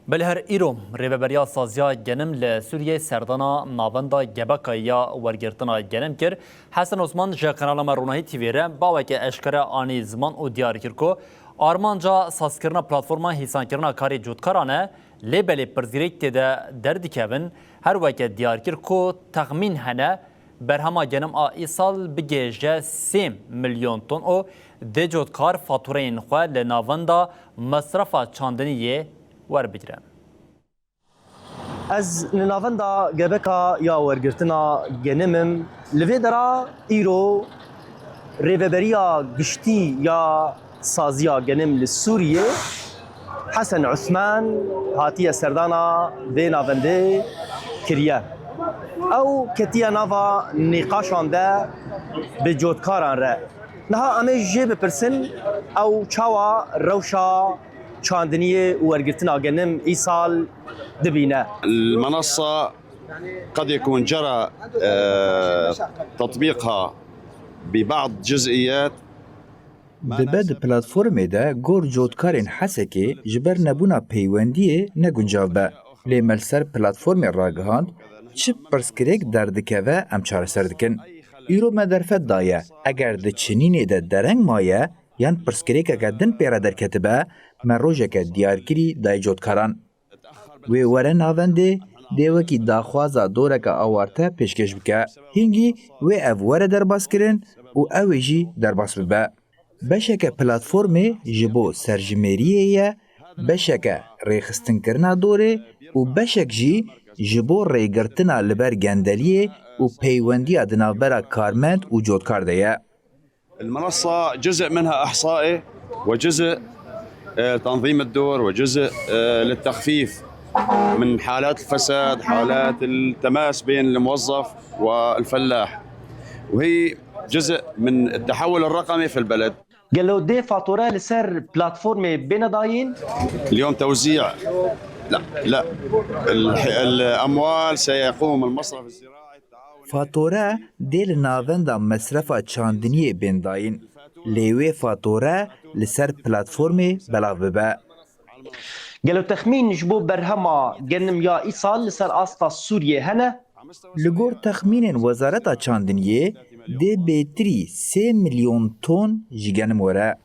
بلهر ایرو ریوبریا سازیا گنم لسوریه سردانا ناوندا گبکا یا ورگرتنا گنم کر حسن عثمان جا کانال مرونهی تیویره باوک اشکره آنی زمان و دیار کرکو آرمانجا سازکرنا پلاتفورما هیسان کرنا کاری جودکارانه لیبلی پرزیریک تیده دردی کبن هر وک دیار کرکو تخمین هنه برهما گنم ای سال بگیجه 3 میلیون تن او ده جودکار فاتورین خواه لناوندا مصرف چاندنیه ور بگیرن. از ناوندا گبکا یا ورگرتنا گنمم لوی درا ایرو ریوبریا گشتی یا سازیا گنم لسوریه حسن عثمان هاتیه سردانا دی ناونده کریه او کتیه ناوا نقاشان ده به جودکاران ره نها امه جه بپرسن او چاوا روشا چاندنیه ورگرتنا گنم ای سال دبینه. المنصة قد يكون جرى تطبيقها ببعض جزئيات دبد پلاتفورم ده گور جودکارین حسکی جبر نبونا پیوندیه نگونجاو به لیمل سر پلاتفورم راگهاند چه پرسکریک دردکه و ام چاره سردکن ایرو مدرفت دایه اگر ده چنینه ده درنگ مایه یان پرسکریک اگر دن پیرا در کتبه من روژه که دیار کری دای جودکاران وی وره ناونده دیوکی داخوازا دورک آوارته پیشکش بکه هنگی وی او وره در باز کرن و اوی جی در باز ببه بشک پلاتفورم جبو سرجمهریه یه بشک ریخستن کرنا دوره و بشک جی جبو ریگرتنا لبر گندلیه و پیوندی ادنابرا کارمند و جودکار ده. المنصة جزء منها إحصائي وجزء تنظيم الدور وجزء للتخفيف من حالات الفساد حالات التماس بين الموظف والفلاح وهي جزء من التحول الرقمي في البلد. قالوا دي فاتورة لسر بلاتفورم بين داين اليوم توزيع لا الأموال سيقوم المصرف الزراعي فاتوره دیل ناوندا مصرفا چاندنی بنداین لیوی فاتوره لسر پلاتفورم بلاو ببه. قالوا تخمين جبو برهما جنم يا إيصال لسر أسطى سوريا هنا لگور تخمین وزارت چاندنیه ده بیتری 3 میلیون تن جگنم وره.